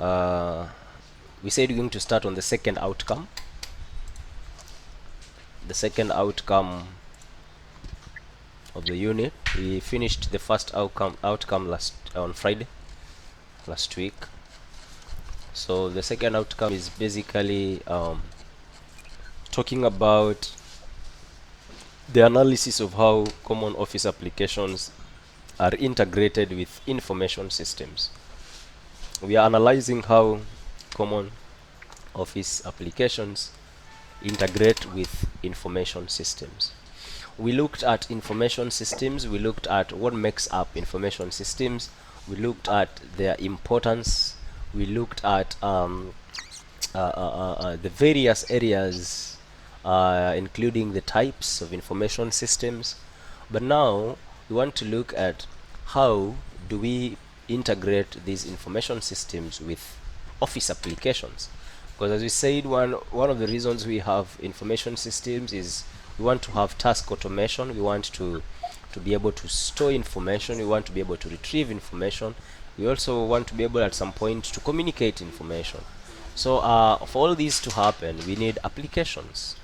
we said we're going to start on the second outcome. The second outcome of the unit. We finished the first outcome on Friday last week. So the second outcome is basically talking about the analysis of how common office applications are integrated with information systems. We are analyzing how common office applications integrate with information systems. We looked at information systems, we looked at what makes up information systems, we looked at their importance, we looked at the various areas, including the types of information systems. But now we want to look at how do we integrate these information systems with office applications, because as we said, one of the reasons we have information systems is we want to have task automation, we want to be able to store information, we want to be able to retrieve information, we also want to be able at some point to communicate information. So for all these to happen, we need applications.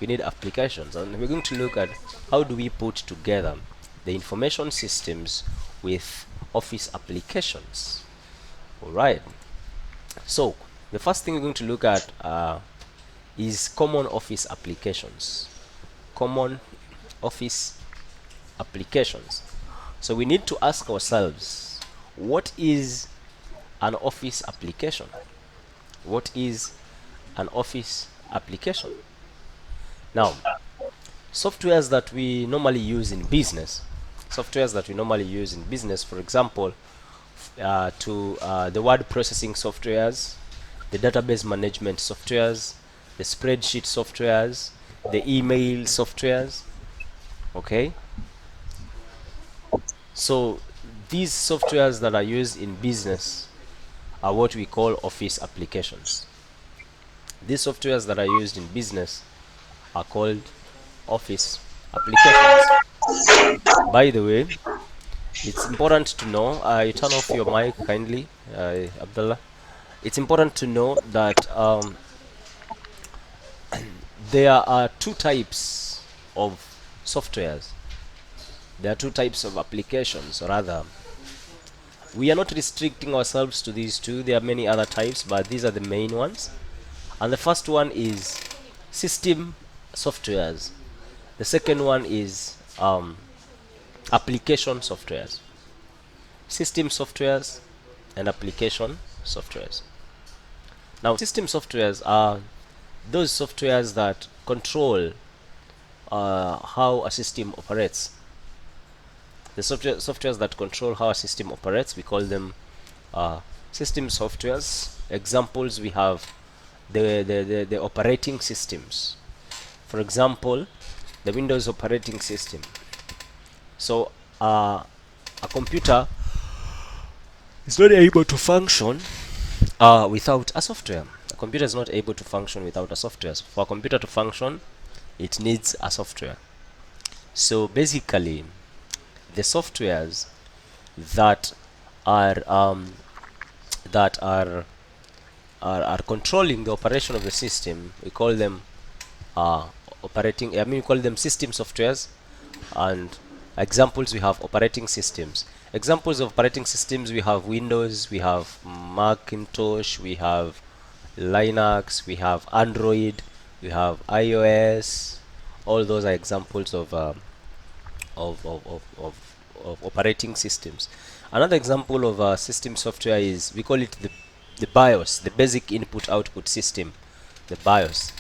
We need applications, and we're going to look at how do we put together the information systems with office applications. Alright, so the first thing we're going to look at is common office applications. Common office applications. So we need to ask ourselves, what is an office application? What is an office application? Now, softwares that we normally use in business, for example, the word processing softwares, the database management softwares, the spreadsheet softwares, the email softwares. Okay, so these softwares that are used in business are what we call office applications. These softwares that are used in business are called office applications. By the way, it's important to know, you turn off your mic kindly, Abdullah. It's important to know that there are two types of softwares. There are two types of applications, or rather, we are not restricting ourselves to these two. There are many other types, but these are the main ones. And the first one is system softwares. The second one is application softwares. System softwares and application softwares. Now, system softwares are those softwares that control how a system operates. The softwares that control how a system operates, we call them system softwares. Examples, we have the operating systems. For example, the Windows operating system. So a computer is not able to function without a software. A computer is not able to function without a software. So for a computer to function, it needs a software. So basically, the softwares that are controlling the operation of the system, we call them we call them system softwares. And examples, we have operating systems. Examples of operating systems, we have Windows, we have Macintosh, we have Linux, we have Android, we have iOS. All those are examples of operating systems. Another example of system software is, we call it the BIOS, the basic input output system. The BIOS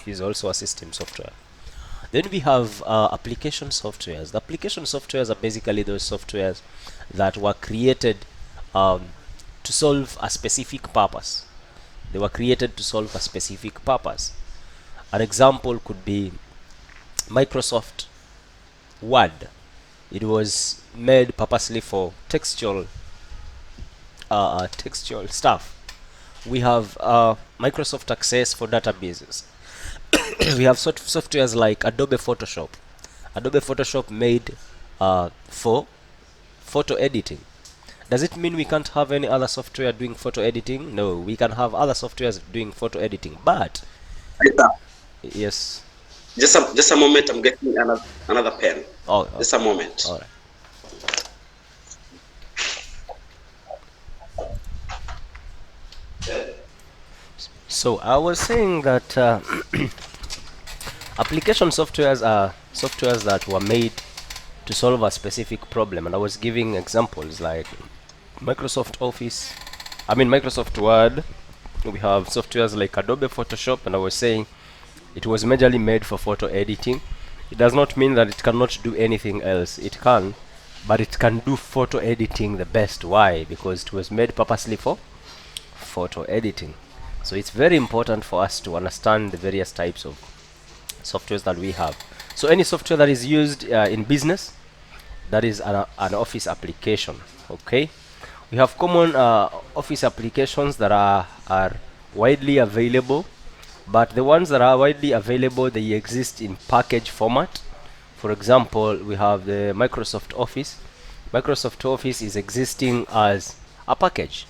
is also a system software. Then we have application softwares. The application softwares are basically those softwares that were created to solve a specific purpose. They were created to solve a specific purpose. An example could be Microsoft Word. It was made purposely for textual stuff. We have Microsoft Access for databases. We have softwares like Adobe Photoshop. Adobe Photoshop made for photo editing. Does it mean we can't have any other software doing photo editing? No, we can have other softwares doing photo editing, but yes. Just a moment. I'm getting another pen. Oh, okay. Just a moment. All right. So I was saying that application softwares are softwares that were made to solve a specific problem, and I was giving examples like Microsoft Office, Microsoft Word. We have softwares like Adobe Photoshop, and I was saying it was majorly made for photo editing. It does not mean that it cannot do anything else. It can, but it can do photo editing the best. Why? Because it was made purposely for photo editing. So it's very important for us to understand the various types of softwares that we have. So any software that is used in business, that is an office application. Okay, we have common office applications that are widely available, but the ones that are widely available, they exist in package format. For example, we have the Microsoft Office. Microsoft Office is existing as a package.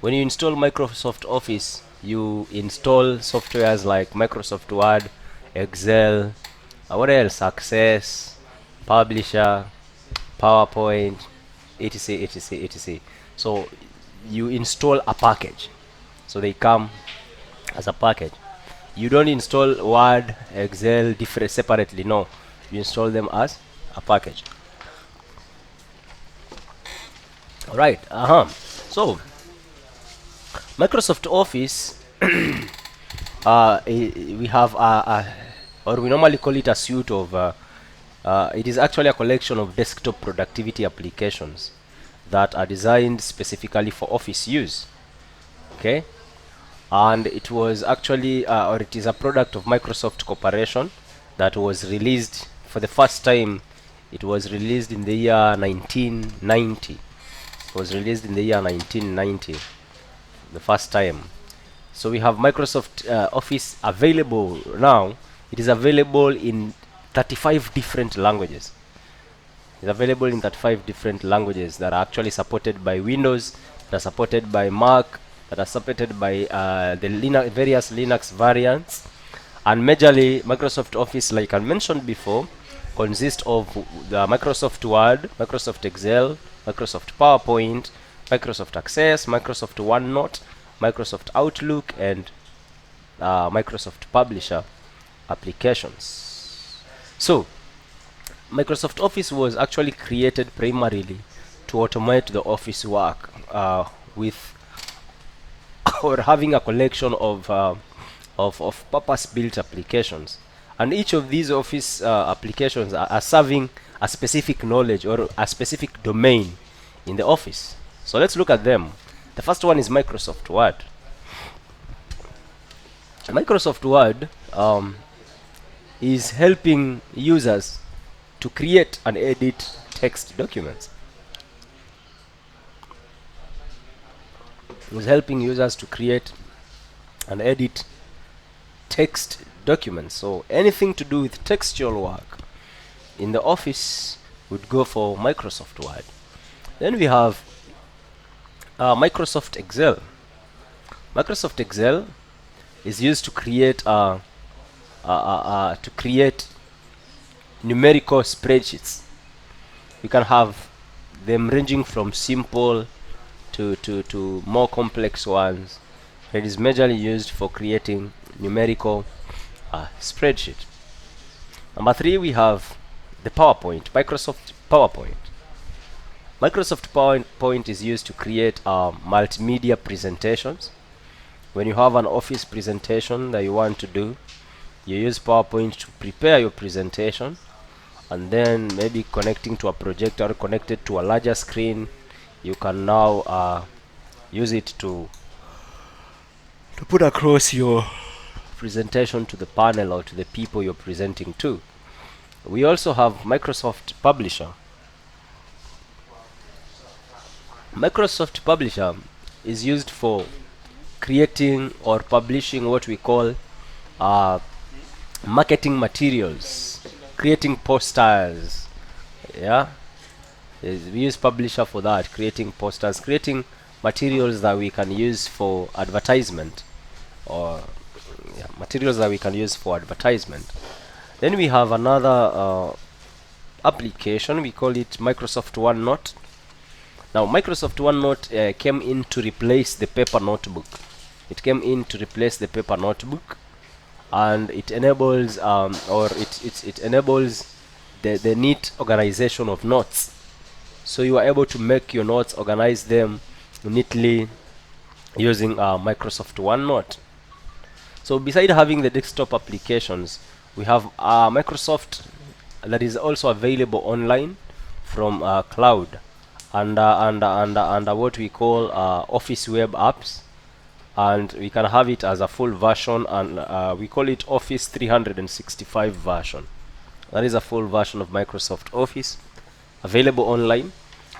When you install Microsoft Office, you install softwares like Microsoft Word, Excel, what else? Access, Publisher, PowerPoint, etc, etc, etc. So you install a package. So they come as a package. You don't install Word, Excel different separately. No, you install them as a package. All right. So Microsoft Office, we have or we normally call it a suite of. It is actually a collection of desktop productivity applications that are designed specifically for office use. Okay, and it was actually, or it is a product of Microsoft Corporation that was released for the first time. It was released in the year 1990. It was released in the year 1990, the first time. So we have Microsoft Office available now. It is available in 35 different languages. It's available in 35 different languages that are actually supported by Windows, that are supported by Mac, that are supported by the various Linux variants. And majorly, Microsoft Office, like I mentioned before, consists of the Microsoft Word, Microsoft Excel, Microsoft PowerPoint, Microsoft Access, Microsoft OneNote, Microsoft Outlook, and Microsoft Publisher applications. So Microsoft Office was actually created primarily to automate the office work with or having a collection of purpose-built applications, and each of these office applications are serving a specific knowledge or a specific domain in the office. So let's look at them. The first one is Microsoft Word. Microsoft Word is helping users to create and edit text documents. It was helping users to create and edit text documents. So anything to do with textual work in the office would go for Microsoft Word. Then we have Microsoft Excel. Microsoft Excel is used to create numerical spreadsheets. You can have them ranging from simple to more complex ones. It is majorly used for creating numerical spreadsheet. Number 3, we have the PowerPoint, Microsoft PowerPoint. Microsoft PowerPoint is used to create multimedia presentations. When you have an office presentation that you want to do, you use PowerPoint to prepare your presentation, and then maybe connecting to a projector, connected to a larger screen, you can now use it to put across your presentation to the panel or to the people you're presenting to. We also have Microsoft Publisher. Microsoft Publisher is used for creating or publishing what we call marketing materials, creating posters, yeah, We use Publisher for that, creating posters, creating materials that we can use for advertisement, or materials that we can use for advertisement. Then we have another application, we call it Microsoft OneNote. Now Microsoft OneNote came in to replace the paper notebook. It came in to replace the paper notebook, and it enables it enables the neat organization of notes. So you are able to make your notes, organize them neatly using Microsoft OneNote. So beside having the desktop applications, we have Microsoft that is also available online from cloud, and what we call Office web apps, and we can have it as a full version, and we call it Office 365 version. That is a full version of Microsoft Office available online,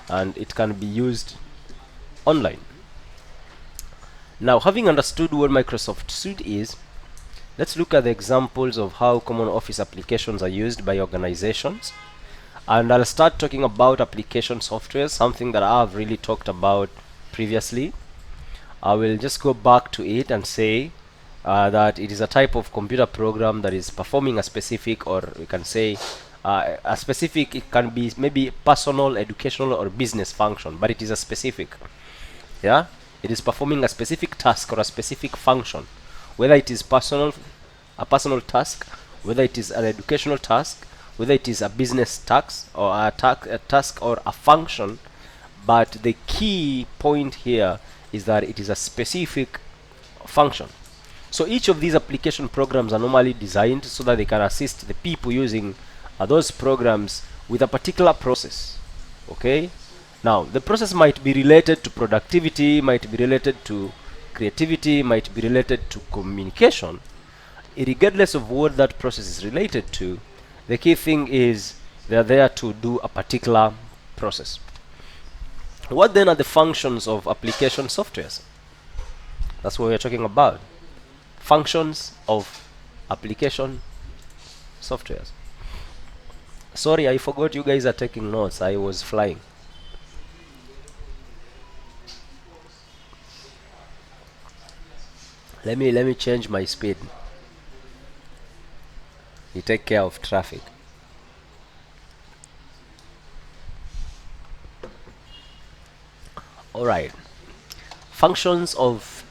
and it can be used online. Now, having understood what Microsoft Suite is, let's look at the examples of how common Office applications are used by organizations. And I'll start talking about application software, something that I've really talked about previously. I will just go back to it and say that it is a type of computer program that is performing a specific, or we can say a specific, it can be maybe personal, educational, or business function, but it is a specific. Yeah, it is performing a specific task or a specific function, whether it is a personal task, whether it is an educational task, whether it is a business task, or a task or a function. But the key point here is that it is a specific function. So each of these application programs are normally designed so that they can assist the people using those programs with a particular process. Okay, now the process might be related to productivity, might be related to creativity, might be related to communication. Regardless of what that process is related to, the key thing is they're there to do a particular process. What then are the functions of application softwares? That's what we're talking about. Functions of application softwares. Sorry, I forgot you guys are taking notes. I was flying. Let me change my speed. You take care of traffic. All right. Functions of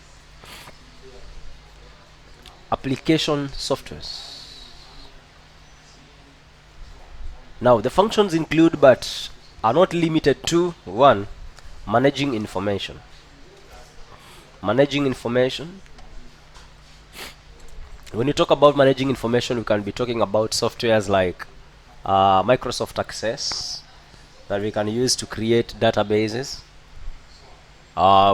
application softwares. Now, the functions include, but are not limited to: 1. Managing information. Managing information. When you talk about managing information, we can be talking about softwares like Microsoft Access, that we can use to create databases.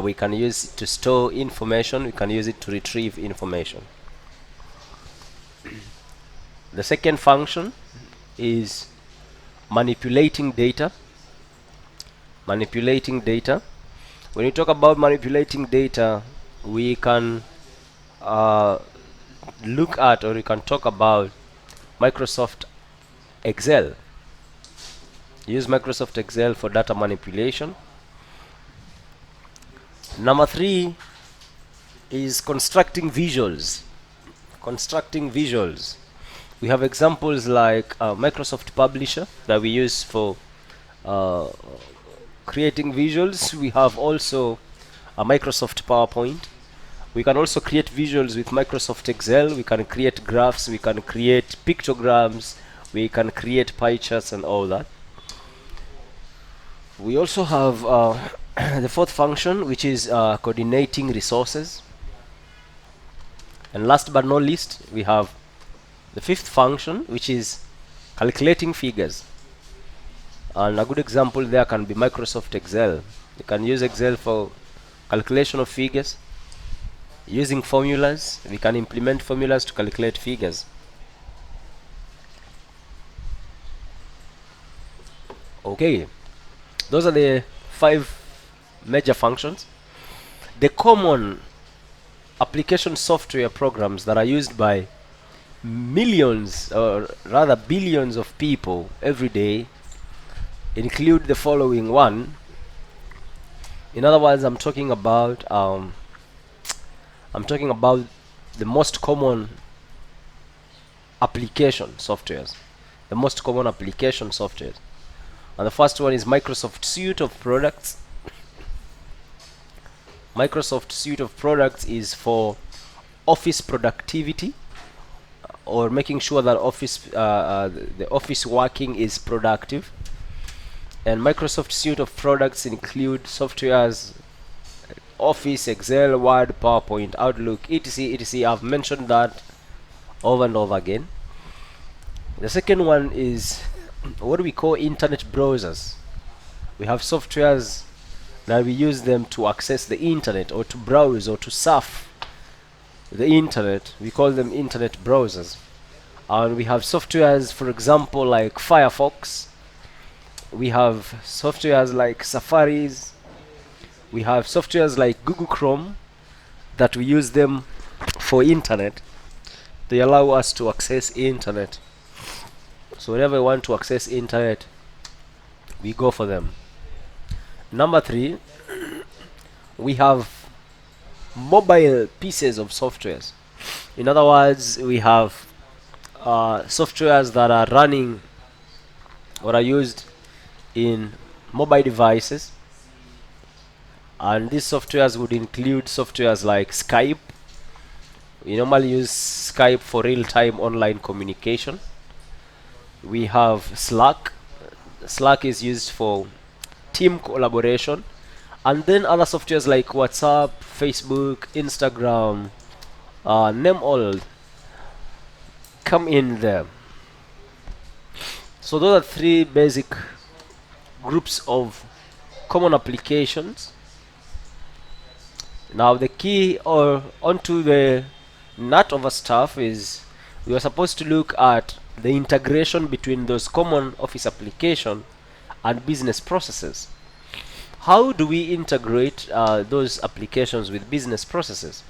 We can use it to store information. We can use it to retrieve information. The second function is manipulating data. Manipulating data. When you talk about manipulating data, we can look at, or we can talk about Microsoft Excel. Use Microsoft Excel for data manipulation. Number 3 is constructing visuals. Constructing visuals. We have examples like Microsoft Publisher that we use for creating visuals. We have also a Microsoft PowerPoint. We can also create visuals with Microsoft Excel. We can create graphs, we can create pictograms, we can create pie charts and all that. We also have the fourth function, which is coordinating resources. And last but not least, we have the fifth function, which is calculating figures. And a good example there can be Microsoft Excel. You can use Excel for calculation of figures. Using formulas, we can implement formulas to calculate figures. Okay, those are the 5 major functions. The common application software programs that are used by millions, or rather billions of people every day, include the following one. In other words, I'm talking about the most common application softwares. The most common application softwares. And the first one is Microsoft Suite of Products. Microsoft Suite of Products is for office productivity, or making sure that the office working is productive. And Microsoft Suite of Products include softwares Office, Excel, Word, PowerPoint, Outlook, etc, etc. I've mentioned that over and over again. The second one is what we call internet browsers. We have softwares that we use them to access the internet, or to browse, or to surf the internet. We call them internet browsers. And we have softwares, for example, like Firefox. We have softwares like Safaris. We have softwares like Google Chrome that we use them for internet. They allow us to access internet. So whenever we want to access internet, we go for them. Number 3, we have mobile pieces of softwares. In other words, we have softwares that are running or are used in mobile devices, and these softwares would include softwares like Skype. We normally use Skype for real-time online communication. We have Slack. Slack is used for team collaboration. And then other softwares like WhatsApp, Facebook, Instagram, name all, come in there. So those are 3 basic groups of common applications. Now the key, or onto the nut of our stuff, is we are supposed to look at the integration between those common office application and business processes. How do we integrate those applications with business processes?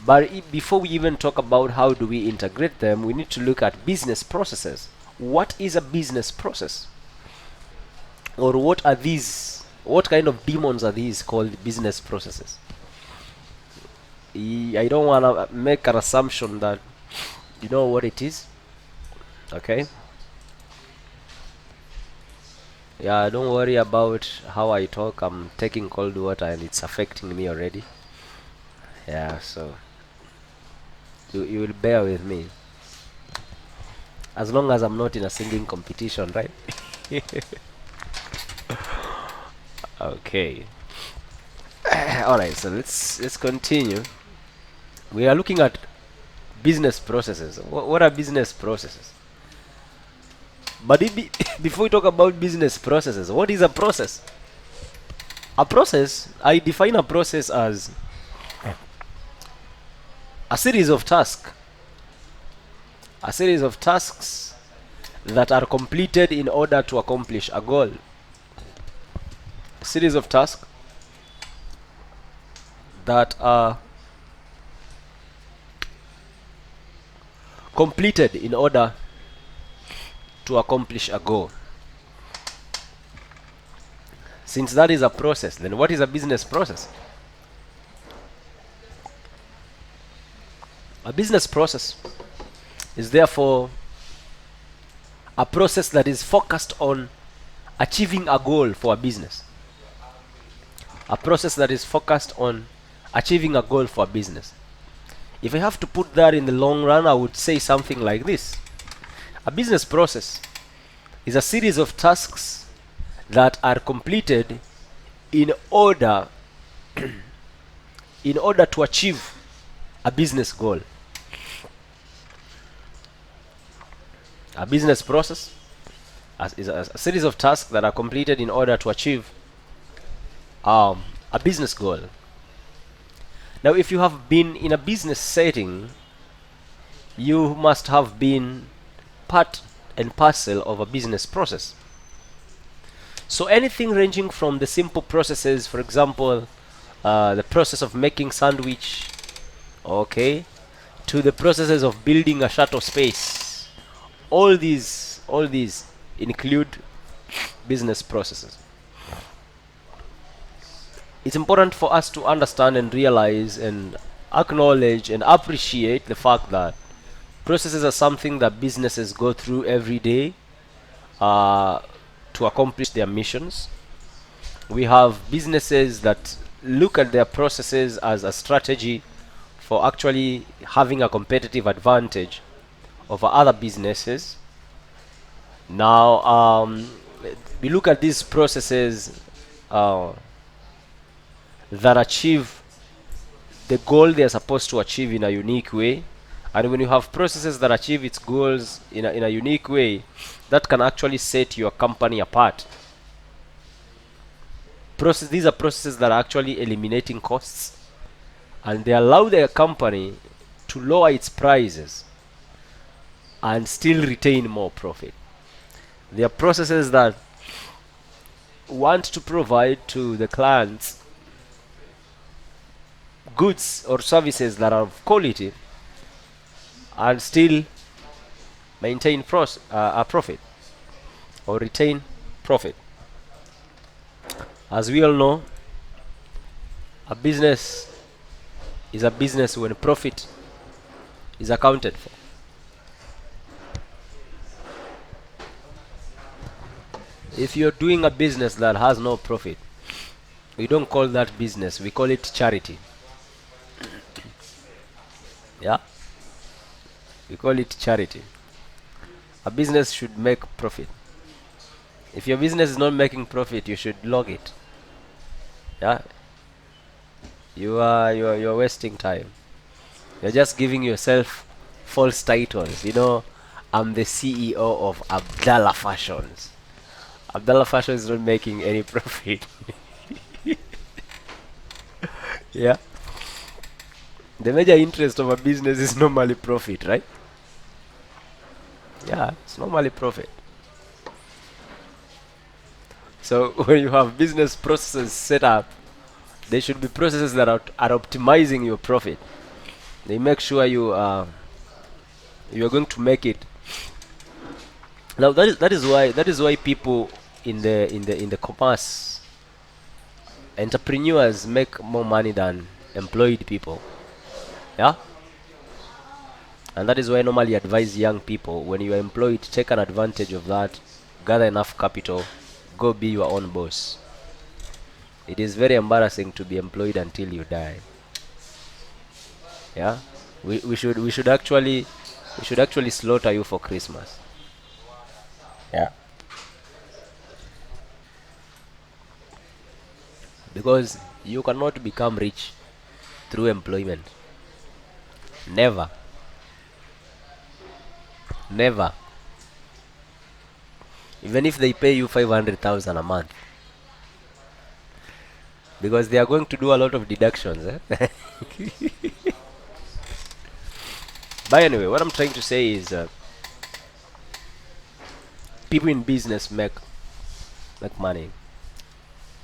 But before we even talk about how do we integrate them, we need to look at business processes. What is a business process? Or what are these? What kind of demons are these called business processes? I don't want to make an assumption that you know what it is. Okay? Yeah, don't worry about how I talk. I'm taking cold water and it's affecting me already. Yeah, so you will bear with me. As long as I'm not in a singing competition, right? Okay. Alright, so let's continue. We are looking at business processes. What are business processes? But before we talk about business processes, what is a process? A process, I define a process as a series of tasks. A series of tasks that are completed in order to accomplish a goal. A series of tasks that are completed in order to accomplish a goal. Since that is a process, then what is a business process? A business process is therefore a process that is focused on achieving a goal for a business. A process that is focused on achieving a goal for a business. If I have to put that in the long run, I would say something like this. A business process is a series of tasks that are completed in order to achieve a business goal. A business process is a series of tasks that are completed in order to achieve a business goal. Now, if you have been in a business setting, you must have been part and parcel of a business process. So anything ranging from the simple processes, for example, the process of making sandwich, okay, to the processes of building a shuttle space. All these include business processes. It's important for us to understand and realize and acknowledge and appreciate the fact that processes are something that businesses go through every day uh, to accomplish their missions. We have businesses that look at their processes as a strategy for actually having a competitive advantage over other businesses. Now, we look at these processes uh, that achieve the goal they are supposed to achieve in a unique way. And when you have processes that achieve its goals in a unique way, that can actually set your company apart. These are processes that are actually eliminating costs, and they allow their company to lower its prices and still retain more profit. They are processes that want to provide to the clients goods or services that are of quality and still maintain a profit or retain profit. As we all know, a business is a business when profit is accounted for. If you're doing a business that has no profit, we don't call that business, we call it charity. Yeah, we call it charity. A business should make profit. If your business is not making profit, you should log it. Yeah, you're wasting time. You're just giving yourself false titles. You know, I'm the CEO of Abdallah Fashions. Abdallah Fashion is not making any profit. Yeah, the major interest of a business is normally profit, right? Yeah, it's normally profit. So when you have business processes set up, they should be processes that are optimizing your profit. They make sure you are going to make it. Now that is why people in the commerce, entrepreneurs make more money than employed people. Yeah, and that is why I normally advise young people, when you are employed, take an advantage of that, gather enough capital, go be your own boss. It is very embarrassing to be employed until you die. Yeah, we should actually slaughter you for Christmas. Yeah, because you cannot become rich through employment. Never, never. Even if they pay you 500,000 a month, because they are going to do a lot of deductions. But anyway, what I'm trying to say is, people in business make money.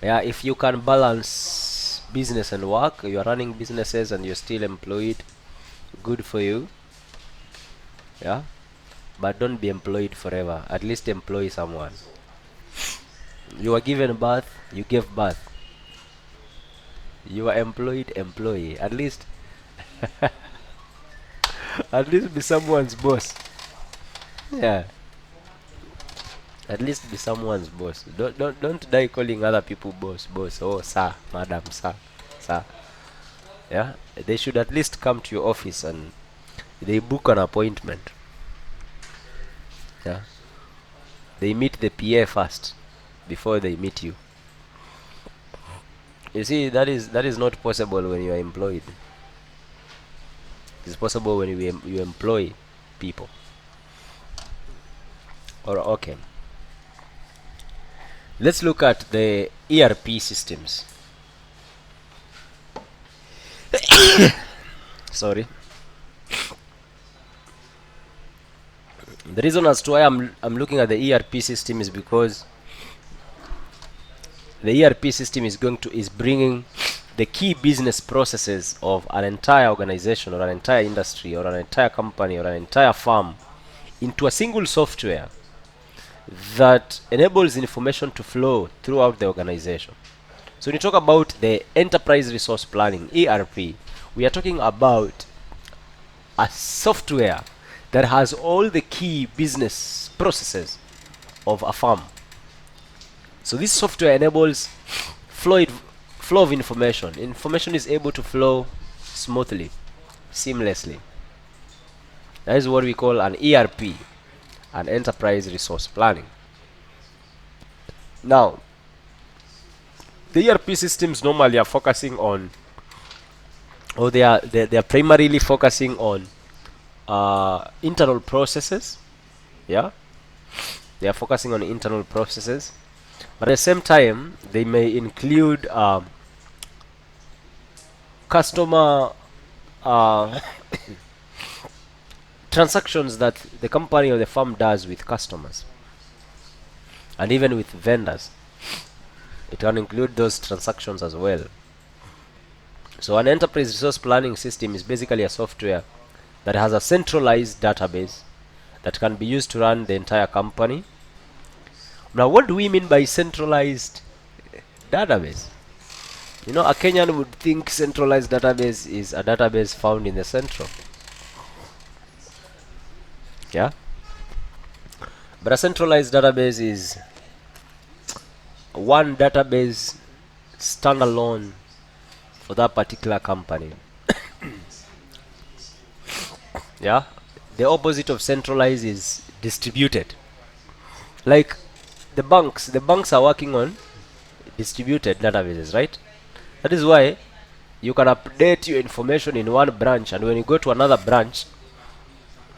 Yeah, if you can balance business and work, you are running businesses and you're still employed, good for you. Yeah, but don't be employed forever. At least employ someone. You are given birth, you gave birth. You are employed employee. At least at least be someone's boss. Yeah, at least be someone's boss. Don't die calling other people boss. Oh, sir, madam, sir. Yeah, they should at least come to your office and they book an appointment. Yeah, they meet the PA first before they meet you. You see, that is not possible when you are employed. It's possible when you employ people. Or okay, let's look at the ERP systems. Sorry. The reason as to why I'm looking at the ERP system is because the ERP system is bringing the key business processes of an entire organization or an entire industry or an entire company or an entire firm into a single software that enables information to flow throughout the organization. So when you talk about the enterprise resource planning, ERP, we are talking about a software that has all the key business processes of a firm. So this software enables flow of information. Information is able to flow smoothly, seamlessly. That is what we call an ERP, an enterprise resource planning. Now, the ERP systems normally are focusing on, or they are primarily focusing on internal processes. Yeah, they are focusing on internal processes, but at the same time they may include customer transactions that the company or the firm does with customers and even with vendors. It can include those transactions as well. So an enterprise resource planning system is basically a software that has a centralized database that can be used to run the entire company. Now, what do we mean by centralized database? You know, a Kenyan would think centralized database is a database found in the central. Yeah? But a centralized database is one database standalone for that particular company. Yeah? The opposite of centralized is distributed. Like the banks are working on distributed databases, right? That is why you can update your information in one branch, and when you go to another branch,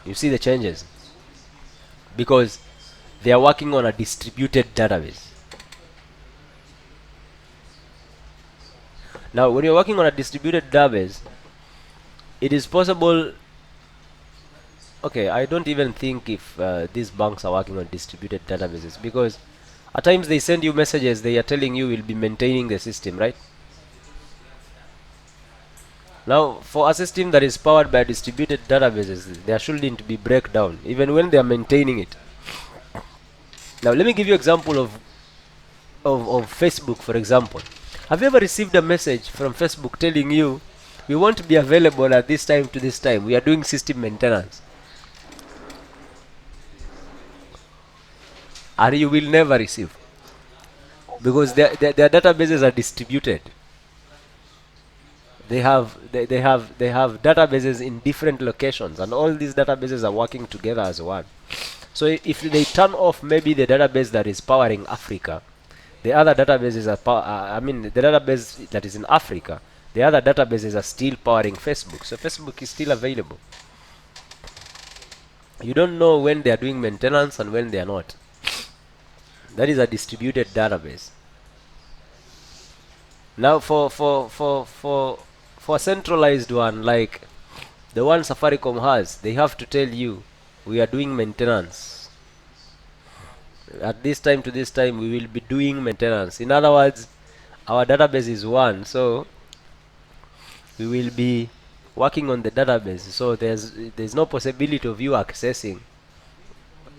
you see the changes because they are working on a distributed database. Now, when you're working on a distributed database, it is possible. Okay, I don't even think if these banks are working on distributed databases, because at times they send you messages, they are telling you will be maintaining the system, right? Now, for a system that is powered by distributed databases, there shouldn't be breakdown, even when they are maintaining it. Now, let me give you an example of Facebook, for example. Have you ever received a message from Facebook telling you, we want to be available at this time to this time, we are doing system maintenance? Or you will never receive, because their databases are distributed. They have databases in different locations, and all these databases are working together as one. So if they turn off maybe the database that is powering Africa, the other databases are the database that is in Africa, the other databases are still powering Facebook. So Facebook is still available. You don't know when they are doing maintenance and when they are not. That is a distributed database. Now for a centralized one like the one Safaricom has, they have to tell you, we are doing maintenance. At this time to this time we will be doing maintenance. In other words, our database is one, so we will be working on the database. So there's no possibility of you accessing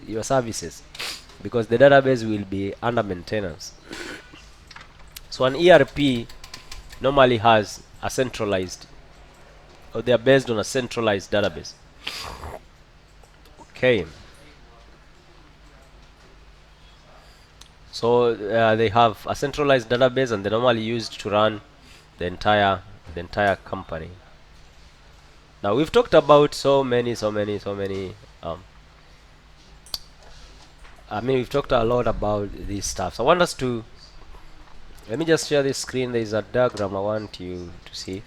your services because the database will be under maintenance. So an ERP normally has a centralized, or they are based on a centralized database. Okay. So they have a centralized database, and they're normally used to run the entire company. Now we've talked about so many we've talked a lot about these stuff. So I want us to, let me just share this screen. There is a diagram I want you to see.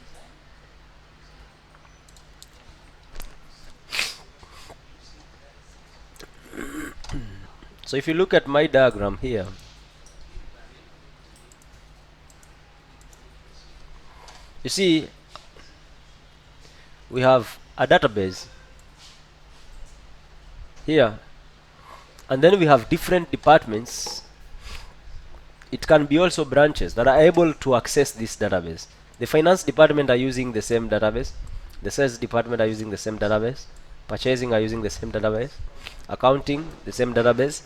So if you look at my diagram here, you see we have a database here, and then we have different departments. It can be also branches that are able to access this database. The finance department are using the same database, the sales department are using the same database, purchasing are using the same database, accounting the same database,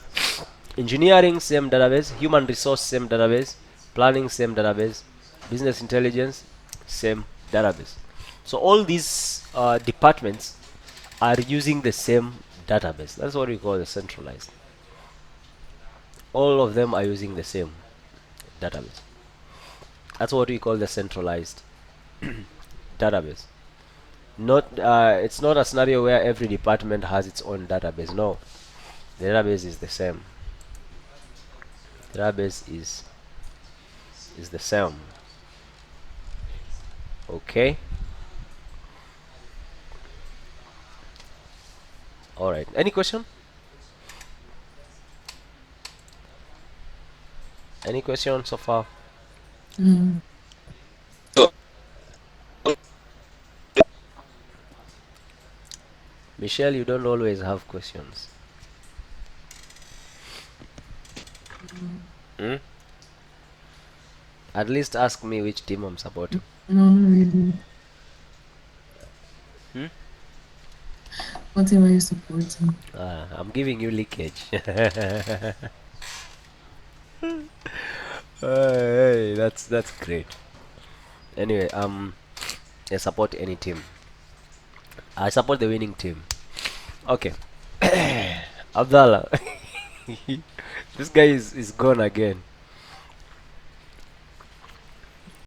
Engineering, same database. Human resource, same database. Planning, same database. Business intelligence, same database. So all these departments are using the same database. That's what we call the centralized. All of them are using the same database. That's what we call the centralized database. Not it's not a scenario where every department has its own database. No, the database is the same. The database is the same. Okay. All right. Any question? Any question so far? Mm. Michelle, you don't always have questions. Hmm? At least ask me which team I'm supporting. No, not really. What team are you supporting? I'm giving you leakage. Hey, that's great. Anyway, I support any team. I support the winning team. Okay. Abdallah. This guy is gone again.